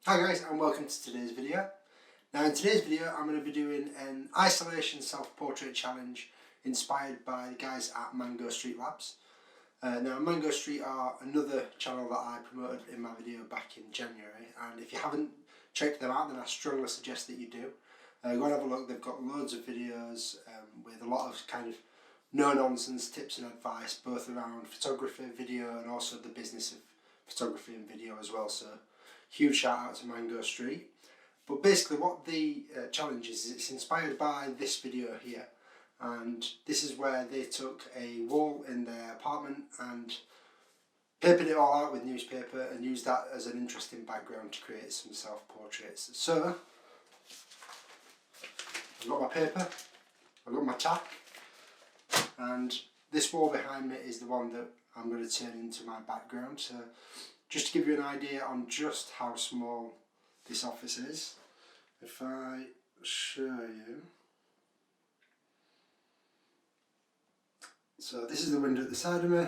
Hi guys, and welcome to today's video. Now in today's video I'm going to be doing an isolation self-portrait challenge inspired by the guys at Mango Street Labs. Now Mango Street are another channel that I promoted in my video back in January, and if you haven't checked them out then I strongly suggest that you do. Go and have a look. They've got loads of videos with a lot of kind of no-nonsense tips and advice both around photography, video and also the business of photography and video as well. So huge shout out to Mango Street. But basically what the challenge is it's inspired by this video here, and this is where they took a wall in their apartment and papered it all out with newspaper and used that as an interesting background to create some self-portraits. So I've got my paper, I've got my tack, and this wall behind me is the one that I'm going to turn into my background. So just to give you an idea on just how small this office is, if I show you. So this is the window at the side of me,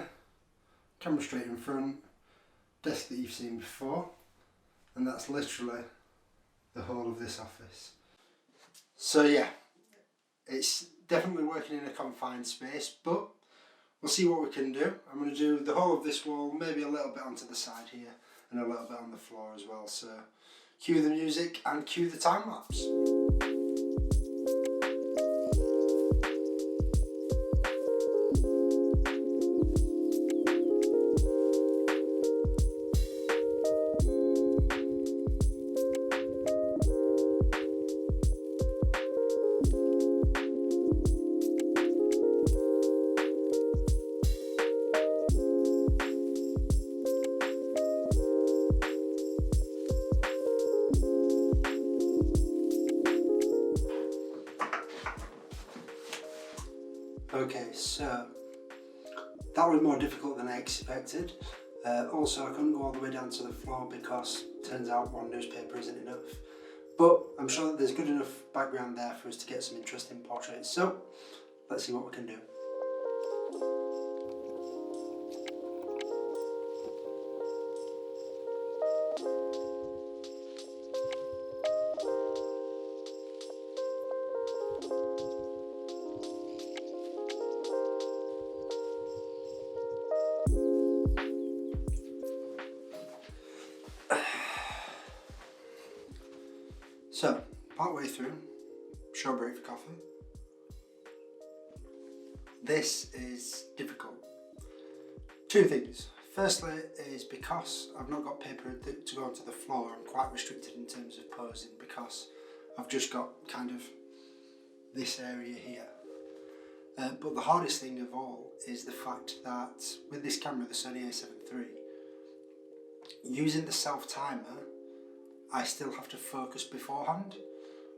camera straight in front, desk that you've seen before, and that's literally the whole of this office. So yeah, it's definitely working in a confined space, but we'll see what we can do. I'm going to do the whole of this wall, maybe a little bit onto the side here and a little bit on the floor as well. So cue the music and cue the time lapse. Okay, so that was more difficult than I expected. Also, I couldn't go all the way down to the floor because it turns out one newspaper isn't enough. But I'm sure that there's good enough background there for us to get some interesting portraits. So let's see what we can do. So, part way through, short break for coffee. This is difficult. Two things. Firstly is because I've not got paper to go onto the floor, I'm quite restricted in terms of posing because I've just got kind of this area here. But the hardest thing of all is the fact that with this camera, the Sony A7 III, using the self-timer, I still have to focus beforehand,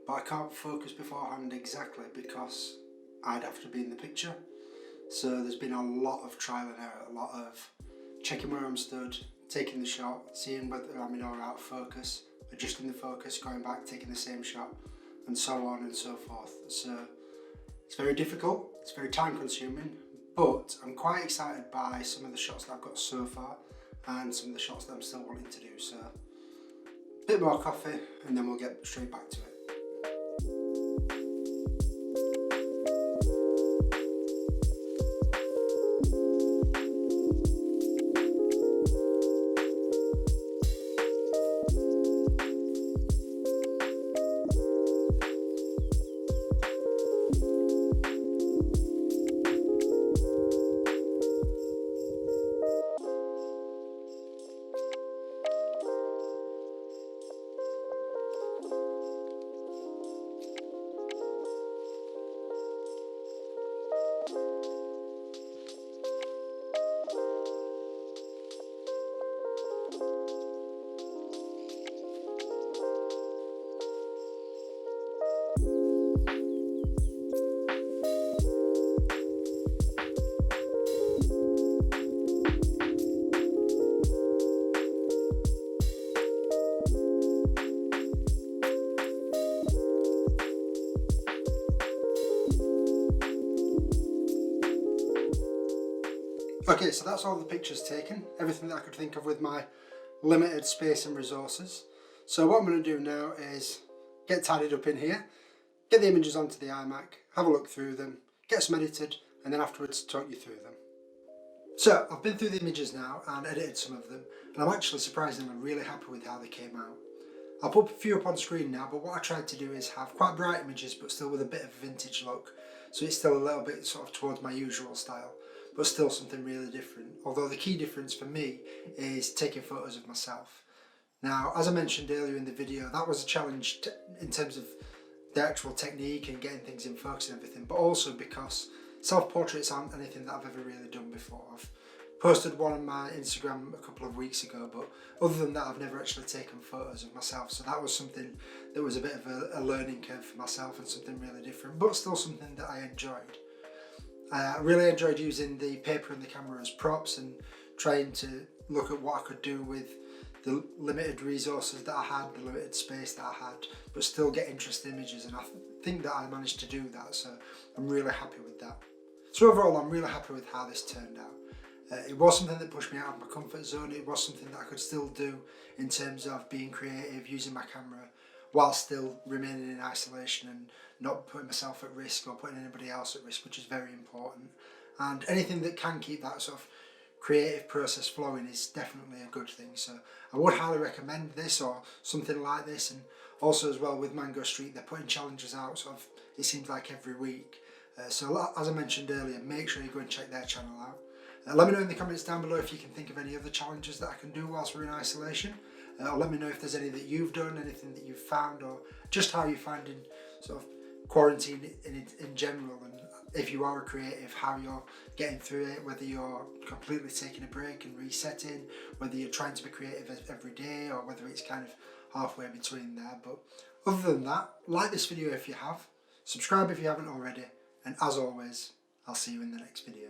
but I can't focus beforehand exactly because I'd have to be in the picture. So there's been a lot of trial and error, a lot of checking where I'm stood, taking the shot, seeing whether I'm in or out of focus, adjusting the focus, going back, taking the same shot, and so on and so forth. So it's very difficult, it's very time consuming, but I'm quite excited by some of the shots that I've got so far and some of the shots that I'm still wanting to do. So bit more coffee and then we'll get straight back to it. Okay, so that's all the pictures taken, everything that I could think of with my limited space and resources. So what I'm going to do now is get tidied up in here, get the images onto the iMac, have a look through them, get some edited, and then afterwards talk you through them. So I've been through the images now and edited some of them, and I'm actually surprisingly really happy with how they came out. I'll put a few up on screen now, but what I tried to do is have quite bright images but still with a bit of a vintage look, so it's still a little bit sort of towards my usual style, but still something really different. Although the key difference for me is taking photos of myself. Now, as I mentioned earlier in the video, that was a challenge in terms of the actual technique and getting things in focus and everything, but also because self-portraits aren't anything that I've ever really done before. I've posted one on my Instagram a couple of weeks ago, but other than that I've never actually taken photos of myself, so that was something that was a bit of a learning curve for myself and something really different, but still something that I enjoyed. I really enjoyed using the paper and the camera as props and trying to look at what I could do with the limited resources that I had, the limited space that I had, but still get interesting images, and I think that I managed to do that, so I'm really happy with that. So overall I'm really happy with how this turned out. It was something that pushed me out of my comfort zone. It was something that I could still do in terms of being creative, using my camera, while still remaining in isolation and not putting myself at risk or putting anybody else at risk, which is very important. And anything that can keep that sort of creative process flowing is definitely a good thing. So I would highly recommend this or something like this. And also as well with Mango Street, they're putting challenges out sort of, it seems like every week. So as I mentioned earlier, make sure you go and check their channel out. Let me know in the comments down below if you can think of any other challenges that I can do whilst we're in isolation. Or let me know if there's any that you've done, anything that you've found, or just how you're finding sort of quarantine in general, and if you are a creative, how you're getting through it, whether you're completely taking a break and resetting, whether you're trying to be creative every day, or whether it's kind of halfway between there. But other than that, like this video if you have, subscribe if you haven't already, and as always, I'll see you in the next video.